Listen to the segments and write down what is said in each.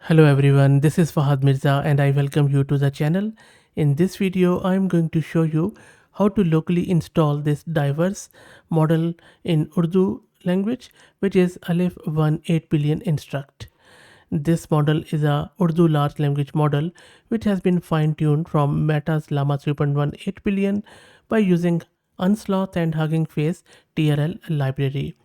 Hello everyone, this is Fahad Mirza and I welcome you to the channel. In this video, I am going to show you how to locally install this diverse model in Urdu language, which is Alif-1 8 billion Instruct. This model is a Urdu large language model which has been fine-tuned from Meta's Llama 3.1 8 billion by using Unsloth and Hugging Face TRL library.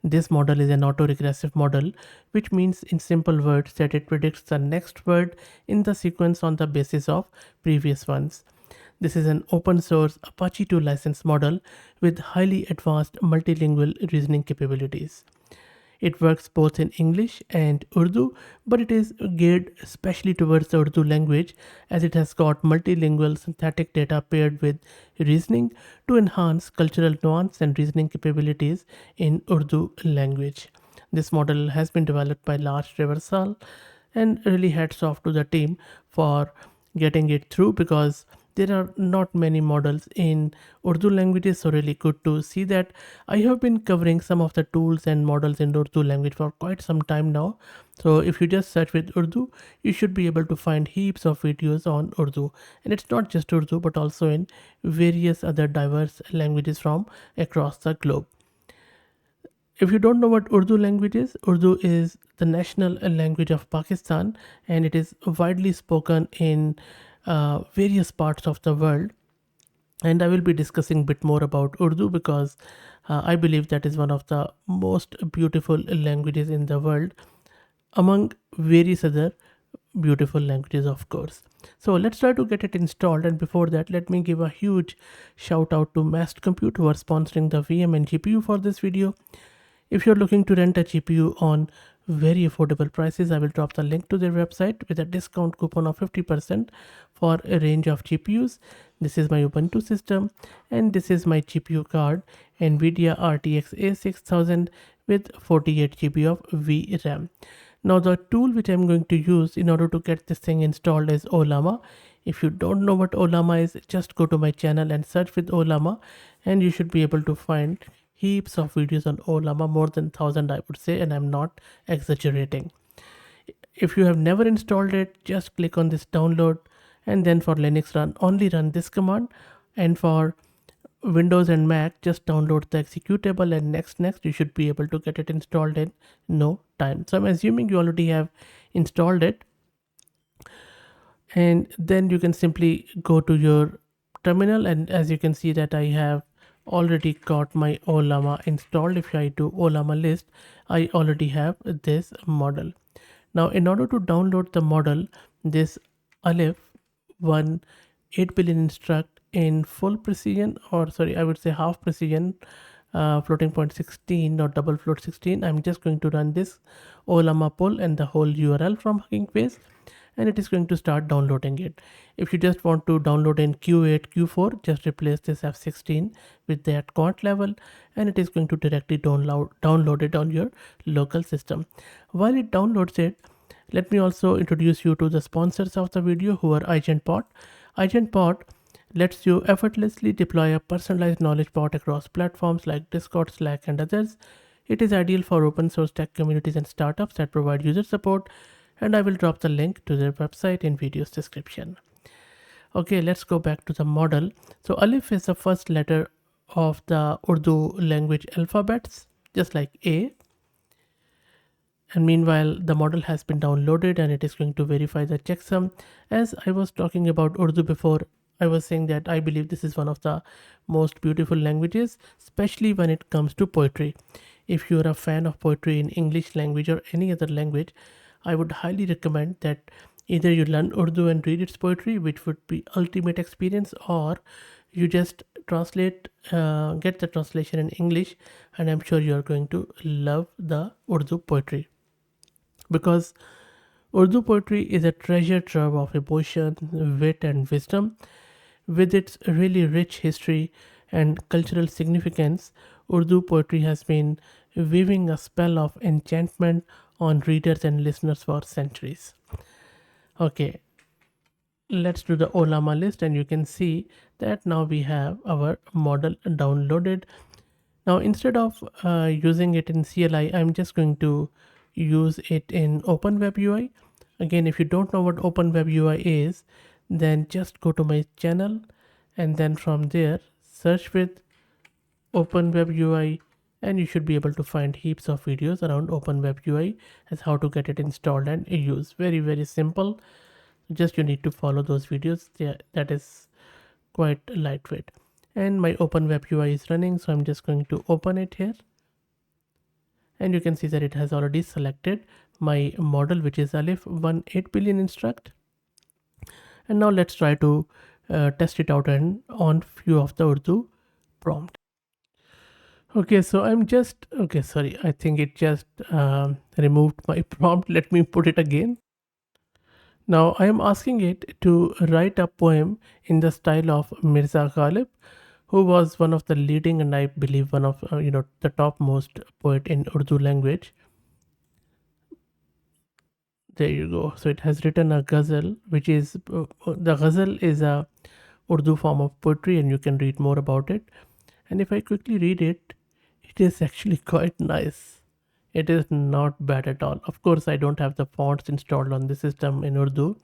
This model is an autoregressive model, which means in simple words that it predicts the next word in the sequence on the basis of previous ones. This is an open source Apache 2 license model with highly advanced multilingual reasoning capabilities. It works both in English and Urdu, but it is geared especially towards the Urdu language as it has got multilingual synthetic data paired with reasoning to enhance cultural nuance and reasoning capabilities in Urdu language. This model has been developed by Large Reversal and really hats off to the team for getting it through because there are not many models in Urdu languages, so really good to see that. I have been covering some of the tools and models in Urdu language for quite some time now. So if you just search with Urdu, you should be able to find heaps of videos on Urdu. And it's not just Urdu, but also in various other diverse languages from across the globe. If you don't know what Urdu is the national language of Pakistan and it is widely spoken in various parts of the world. And I will be discussing a bit more about Urdu because I believe that is one of the most beautiful languages in the world among various other beautiful languages, of course. So let's try to get it installed, and before that let me give a huge shout out to Mast Compute who are sponsoring the VM and GPU for this video. If you're looking to rent a GPU on very affordable prices, I will drop the link to their website with a discount coupon of 50% for a range of GPUs. This is my Ubuntu system and this is my GPU card, NVIDIA RTX A6000 with 48 GB of VRAM. Now the tool which I'm going to use in order to get this thing installed is Ollama. If you don't know what Ollama is, just go to my channel and search with Ollama and you should be able to find heaps of videos on Ollama, more than 1000 I would say, and I'm not exaggerating. If you have never installed it, just click on this download and then for Linux run this command, and for Windows and Mac just download the executable and next you should be able to get it installed in no time. So I'm assuming you already have installed it, and then you can simply go to your terminal, and as you can see that I have already got my Ollama installed. If I do Ollama list, I already have this model. Now in order to download the model, this Alif-1 8 billion Instruct in full precision, or sorry, I would say half precision, floating point 16 or double float 16, I'm just going to run this Ollama pull and the whole URL from Hugging Face, and it is going to start downloading it. If you just want to download in Q8, Q4, just replace this F16 with that quant level and it is going to directly download it on your local system. While it downloads it, let me also introduce you to the sponsors of the video, who are AgentPot. AgentPot lets you effortlessly deploy a personalized knowledge bot across platforms like Discord, Slack, and others. It is ideal for open source tech communities and startups that provide user support, and I will drop the link to their website in video's description. Okay, let's go back to the model. So Alif is the first letter of the Urdu language alphabets, just like A. And meanwhile, the model has been downloaded and it is going to verify the checksum. As I was talking about Urdu before, I was saying that I believe this is one of the most beautiful languages, especially when it comes to poetry. If you're a fan of poetry in English language or any other language, I would highly recommend that either you learn Urdu and read its poetry, which would be ultimate experience, or you just translate, get the translation in English, and I'm sure you're going to love the Urdu poetry. Because Urdu poetry is a treasure trove of emotion, wit, and wisdom. With its really rich history and cultural significance, Urdu poetry has been weaving a spell of enchantment on readers and listeners for centuries. Okay, let's do the Ollama list, and you can see that now we have our model downloaded. Now instead of using it in CLI, I'm just going to use it in OpenWeb UI. Again, if you don't know what Open Web UI is, then just go to my channel, and then from there search with Open Web UI, and you should be able to find heaps of videos around Open Web UI as how to get it installed and use. Very simple. Just you need to follow those videos. Yeah, that is quite lightweight. And my Open Web UI is running, so I'm just going to open it here, and you can see that it has already selected my model, which is Alif-1 8 billion Instruct. And now let's try to test it out and on few of the Urdu prompt. Okay, so I'm just okay, sorry, I think it just removed my prompt. Let me put it again. Now I am asking it to write a poem in the style of Mirza Ghalib, who was one of the leading and I believe one of the topmost poet in Urdu language. There you go. So it has written a ghazal, which is the ghazal is a Urdu form of poetry, and you can read more about it. And if I quickly read it, it is actually quite nice. It is not bad at all. Of course, I don't have the fonts installed on the system in Urdu,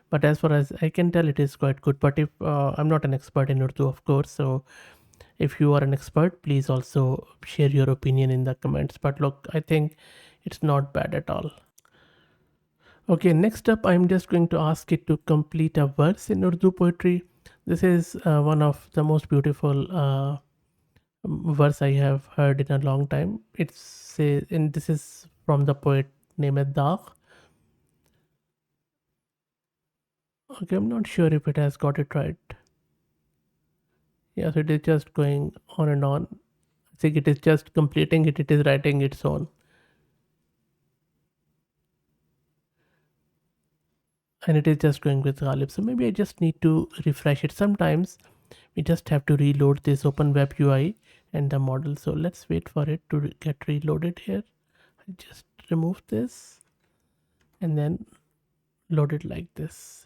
but as far as I can tell, it is quite good. But if I'm not an expert in Urdu, of course, so if you are an expert, please also share your opinion in the comments. But look, I think it's not bad at all. Okay, next up, I'm just going to ask it to complete a verse in Urdu poetry. This is one of the most beautiful verse I have heard in a long time. And this is from the poet named Dagh. Okay, I'm not sure if it has got it right. Yes, it is just going on and on. I think it is just completing it. It is writing its own. And it is just going with Ghalib. So maybe I just need to refresh it. Sometimes we just have to reload this Open Web UI and the model. So let's wait for it to get reloaded here. I just remove this and then load it like this.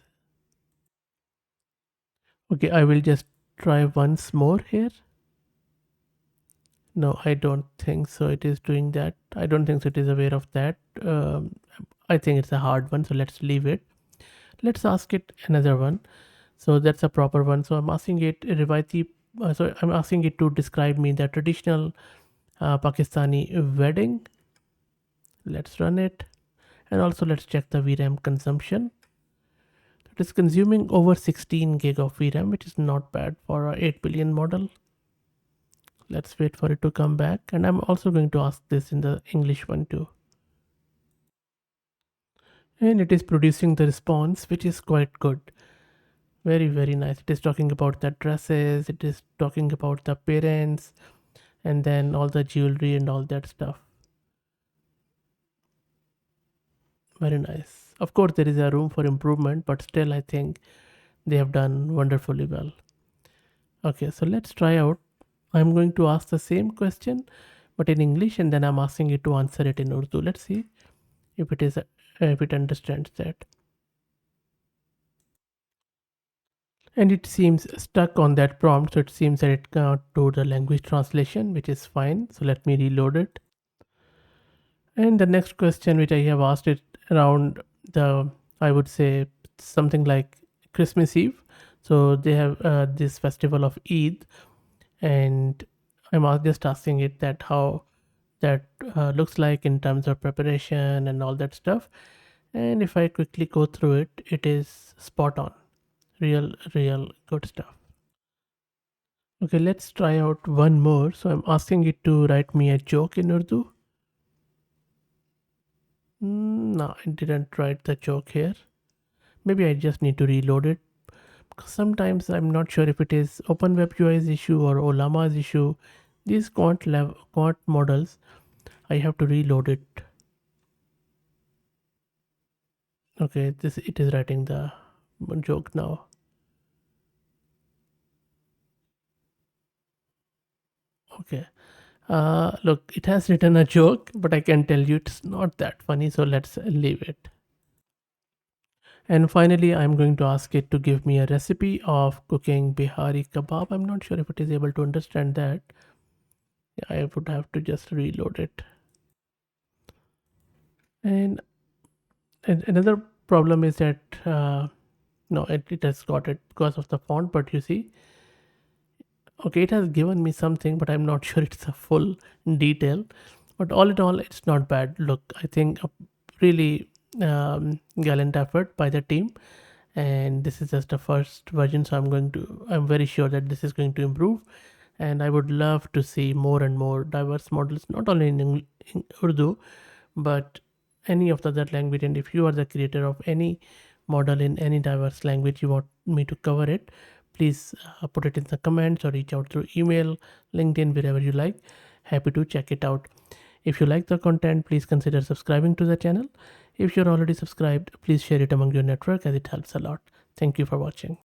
Okay, I will just try once more here. No, I don't think so. It is doing that. I don't think so. It is aware of that. I think it's a hard one, so let's leave it. Let's ask it another one. So that's a proper one. So I'm asking it Rivayati. So I'm asking it to describe me the traditional Pakistani wedding. Let's run it, and also let's check the VRAM consumption. It is consuming over 16 gig of VRAM, which is not bad for a 8 billion model. Let's wait for it to come back, and I'm also going to ask this in the English one too. And it is producing the response, which is quite good. Very nice. It is talking about the dresses, it is talking about the parents, and then all the jewelry and all that stuff. Very nice. Of course, there is a room for improvement, but still, I think they have done wonderfully well. Okay, so let's try out. I'm going to ask the same question, but in English, and then I'm asking it to answer it in Urdu. Let's see if it understands that. And it seems stuck on that prompt, so it seems that it cannot do the language translation, which is fine. So let me reload it. And the next question which I have asked it around the, I would say something like Christmas Eve. So they have this festival of Eid, and just asking it that how that looks like in terms of preparation and all that stuff. And if I quickly go through it, it is spot on. Real good stuff. Okay, let's try out one more. So I'm asking it to write me a joke in Urdu. No, I didn't write the joke here. Maybe I just need to reload it. Because sometimes I'm not sure if it is Open Web UI's issue or Ollama's issue. These quant models, I have to reload it. Okay, it is writing the joke now. Okay. Look, it has written a joke, but I can tell you it's not that funny, so let's leave it. And finally, I'm going to ask it to give me a recipe of cooking Bihari kebab. I'm not sure if it is able to understand that. I would have to just reload it. And another problem is that no, it has got it because of the font, but you see, okay, it has given me something, but I'm not sure it's a full detail. But all in all, it's not bad. Look, I think a really gallant effort by the team, and this is just the first version, so I'm very sure that this is going to improve, and I would love to see more and more diverse models, not only in Urdu, but any of the other language. And if you are the creator of any model in any diverse language, you want me to cover it, please put it in the comments or reach out through email, LinkedIn, wherever you like. Happy to check it out. If you like the content, please consider subscribing to the channel. If you're already subscribed, please share it among your network as it helps a lot. Thank you for watching.